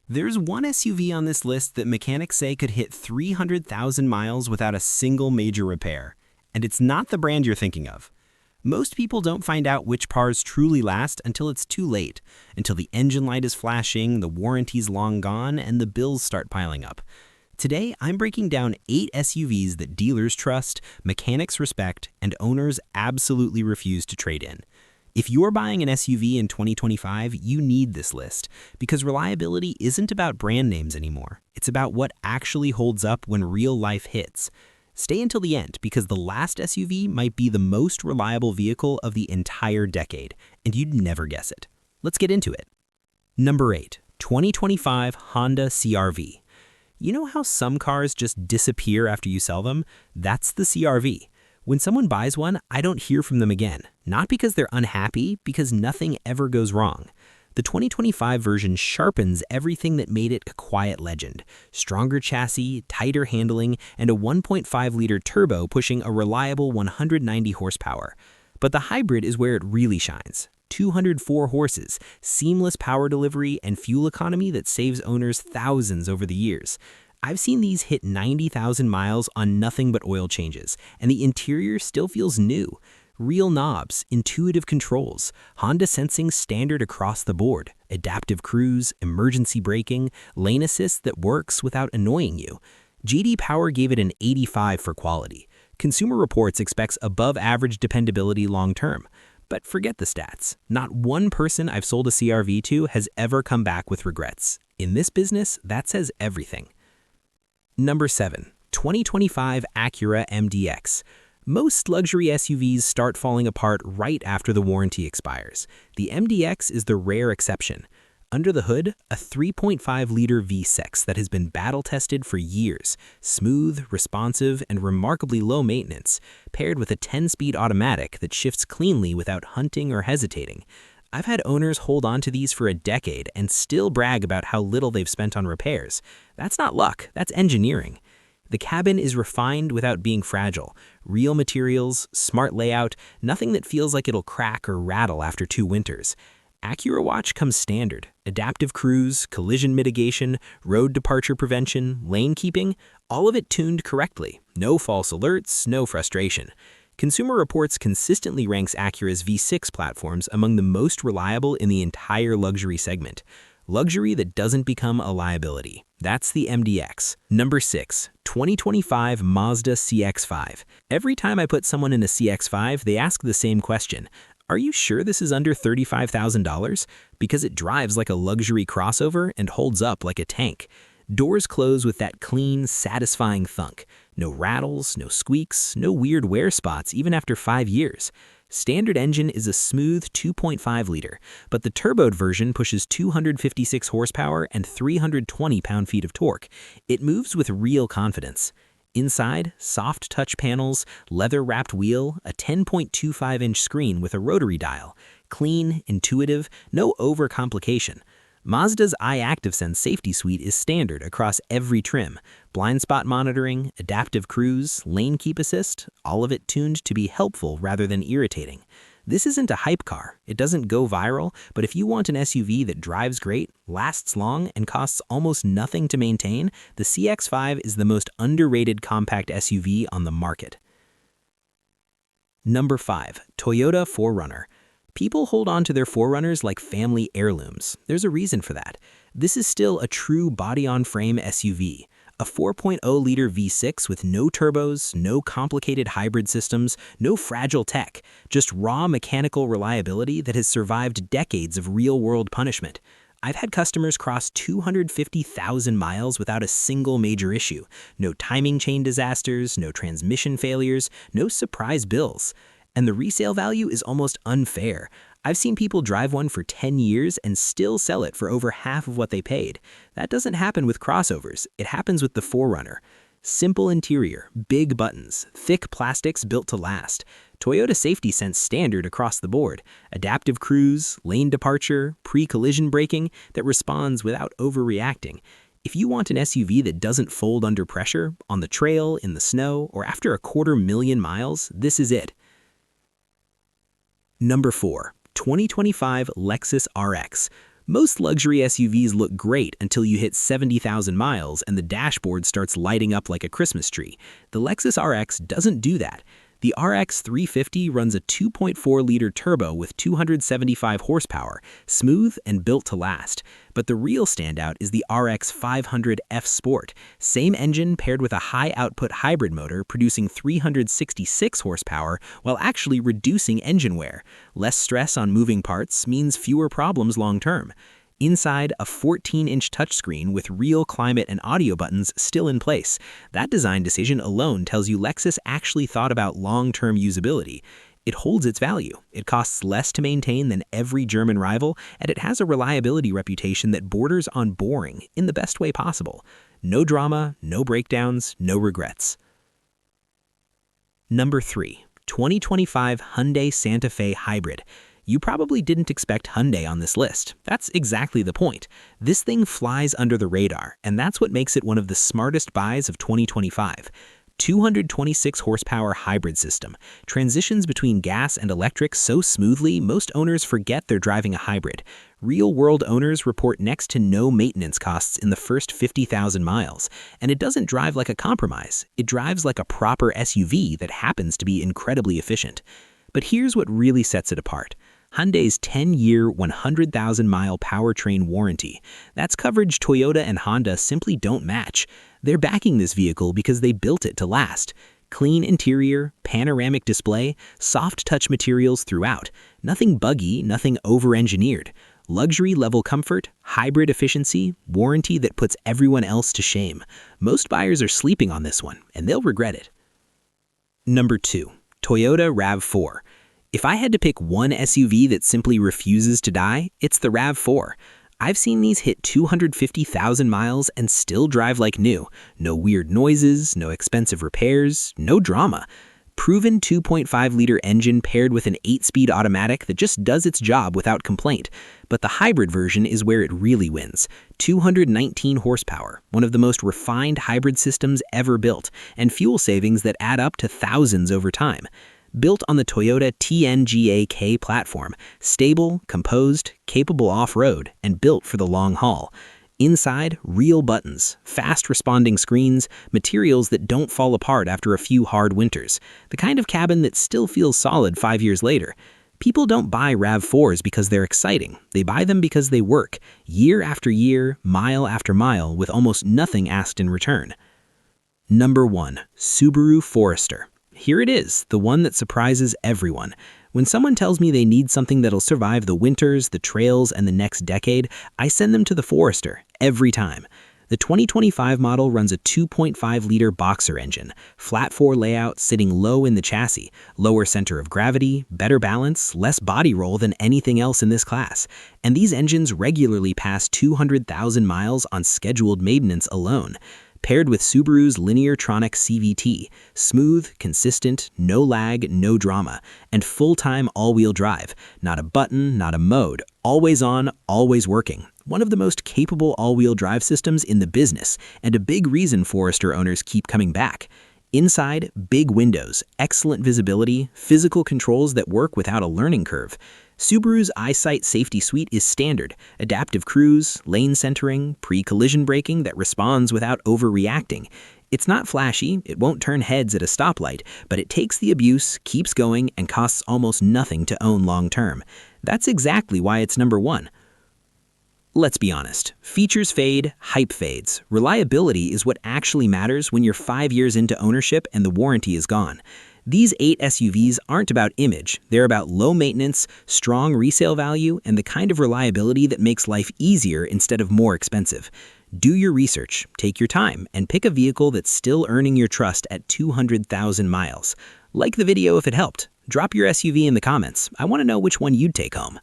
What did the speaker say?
There's one SUV on this list that mechanics say could hit 300,000 miles without a single major repair. And it's not the brand you're thinking of. Most people don't find out which cars truly last until it's too late, until the engine light is flashing, the warranty's long gone, and the bills start piling up. Today, I'm breaking down 8 SUVs that dealers trust, mechanics respect, and owners absolutely refuse to trade in. If you're buying an SUV in 2025, you need this list, because reliability isn't about brand names anymore. It's about what actually holds up when real life hits. Stay until the end, because the last SUV might be the most reliable vehicle of the entire decade, and you'd never guess it. Let's get into it. Number 8. 2025 Honda CR-V. You know how some cars just disappear after you sell them? That's the CR-V. When someone buys one, I don't hear from them again. Not because they're unhappy, because nothing ever goes wrong. The 2025 version sharpens everything that made it a quiet legend. Stronger chassis, tighter handling, and a 1.5-liter turbo pushing a reliable 190 horsepower. But the hybrid is where it really shines. 204 horses, seamless power delivery, and fuel economy that saves owners thousands over the years. I've seen these hit 90,000 miles on nothing but oil changes, and the interior still feels new. Real knobs, intuitive controls, Honda sensing standard across the board, adaptive cruise, emergency braking, lane assist that works without annoying you. J.D. Power gave it an 85 for quality. Consumer Reports expects above-average dependability long-term. But forget the stats. Not one person I've sold a CR-V to has ever come back with regrets. In this business, that says everything. Number 7. 2025 Acura MDX. Most luxury SUVs start falling apart right after the warranty expires. The MDX is the rare exception. Under the hood, a 3.5-liter V6 that has been battle-tested for years, smooth, responsive, and remarkably low maintenance, paired with a 10-speed automatic that shifts cleanly without hunting or hesitating. I've had owners hold on to these for a decade and still brag about how little they've spent on repairs. That's not luck, that's engineering. The cabin is refined without being fragile. Real materials, smart layout, nothing that feels like it'll crack or rattle after 2 winters. Acura Watch comes standard. Adaptive cruise, collision mitigation, road departure prevention, lane keeping, all of it tuned correctly. No false alerts, no frustration. Consumer Reports consistently ranks Acura's V6 platforms among the most reliable in the entire luxury segment. Luxury that doesn't become a liability. That's the MDX. Number 6. 2025 Mazda CX-5. Every time I put someone in a CX-5, they ask the same question. Are you sure this is under $35,000? Because it drives like a luxury crossover and holds up like a tank. Doors close with that clean, satisfying thunk. No rattles, no squeaks, no weird wear spots even after 5 years. Standard engine is a smooth 2.5-liter, but the turboed version pushes 256 horsepower and 320 pound-feet of torque. It moves with real confidence. Inside, soft touch panels, leather-wrapped wheel, a 10.25-inch screen with a rotary dial. Clean, intuitive, no overcomplication. Mazda's iActiveSense safety suite is standard across every trim. Blind spot monitoring, adaptive cruise, lane keep assist, all of it tuned to be helpful rather than irritating. This isn't a hype car. It doesn't go viral, but if you want an SUV that drives great, lasts long, and costs almost nothing to maintain, the CX-5 is the most underrated compact SUV on the market. Number 5. Toyota 4Runner. People hold on to their 4Runners like family heirlooms. There's a reason for that. This is still a true body-on-frame SUV. A 4.0-liter V6 with no turbos, no complicated hybrid systems, no fragile tech, just raw mechanical reliability that has survived decades of real-world punishment. I've had customers cross 250,000 miles without a single major issue. No timing chain disasters, no transmission failures, no surprise bills. And the resale value is almost unfair. I've seen people drive one for 10 years and still sell it for over half of what they paid. That doesn't happen with crossovers. It happens with the 4Runner. Simple interior, big buttons, thick plastics built to last. Toyota Safety Sense standard across the board. Adaptive cruise, lane departure, pre-collision braking that responds without overreacting. If you want an SUV that doesn't fold under pressure, on the trail, in the snow, or after a 250,000 miles, this is it. Number 4. 2025 Lexus RX. Most luxury SUVs look great until you hit 70,000 miles and the dashboard starts lighting up like a Christmas tree. The Lexus RX doesn't do that. The RX 350 runs a 2.4-liter turbo with 275 horsepower, smooth and built to last. But the real standout is the RX 500 F Sport. Same engine paired with a high-output hybrid motor producing 366 horsepower while actually reducing engine wear. Less stress on moving parts means fewer problems long-term. Inside, a 14-inch touchscreen with real climate and audio buttons still in place. That design decision alone tells you Lexus actually thought about long-term usability. It holds its value. It costs less to maintain than every German rival, and it has a reliability reputation that borders on boring in the best way possible. No drama, no breakdowns, no regrets. Number 3. 2025 Hyundai Santa Fe Hybrid. You probably didn't expect Hyundai on this list. That's exactly the point. This thing flies under the radar, and that's what makes it one of the smartest buys of 2025. 226 horsepower hybrid system. Transitions between gas and electric so smoothly, most owners forget they're driving a hybrid. Real-world owners report next to no maintenance costs in the first 50,000 miles. And it doesn't drive like a compromise. It drives like a proper SUV that happens to be incredibly efficient. But here's what really sets it apart. Hyundai's 10-year, 100,000-mile powertrain warranty. That's coverage Toyota and Honda simply don't match. They're backing this vehicle because they built it to last. Clean interior, panoramic display, soft touch materials throughout. Nothing buggy, nothing over-engineered. Luxury-level comfort, hybrid efficiency, warranty that puts everyone else to shame. Most buyers are sleeping on this one, and they'll regret it. Number 2. Toyota RAV4. If I had to pick one SUV that simply refuses to die, it's the RAV4. I've seen these hit 250,000 miles and still drive like new. No weird noises, no expensive repairs, no drama. Proven 2.5-liter engine paired with an 8-speed automatic that just does its job without complaint. But the hybrid version is where it really wins. 219 horsepower, one of the most refined hybrid systems ever built, and fuel savings that add up to thousands over time. Built on the Toyota TNGA-K platform, stable, composed, capable off-road, and built for the long haul. Inside, real buttons, fast-responding screens, materials that don't fall apart after a few hard winters. The kind of cabin that still feels solid 5 years later. People don't buy RAV4s because they're exciting. They buy them because they work, year after year, mile after mile, with almost nothing asked in return. Number 1. Subaru Forester. Here it is, the one that surprises everyone. When someone tells me they need something that'll survive the winters, the trails, and the next decade, I send them to the Forester, every time. The 2025 model runs a 2.5-liter boxer engine, flat-4 layout sitting low in the chassis, lower center of gravity, better balance, less body roll than anything else in this class. And these engines regularly pass 200,000 miles on scheduled maintenance alone. Paired with Subaru's Lineartronic CVT, smooth, consistent, no lag, no drama, and full-time all-wheel drive. Not a button, not a mode, always on, always working. One of the most capable all-wheel drive systems in the business, and a big reason Forester owners keep coming back. Inside, big windows, excellent visibility, physical controls that work without a learning curve. Subaru's EyeSight safety suite is standard, adaptive cruise, lane centering, pre-collision braking that responds without overreacting. It's not flashy, it won't turn heads at a stoplight, but it takes the abuse, keeps going, and costs almost nothing to own long-term. That's exactly why it's number 1. Let's be honest, features fade, hype fades. Reliability is what actually matters when you're 5 years into ownership and the warranty is gone. These 8 SUVs aren't about image, they're about low maintenance, strong resale value, and the kind of reliability that makes life easier instead of more expensive. Do your research, take your time, and pick a vehicle that's still earning your trust at 200,000 miles. Like the video if it helped. Drop your SUV in the comments. I want to know which one you'd take home.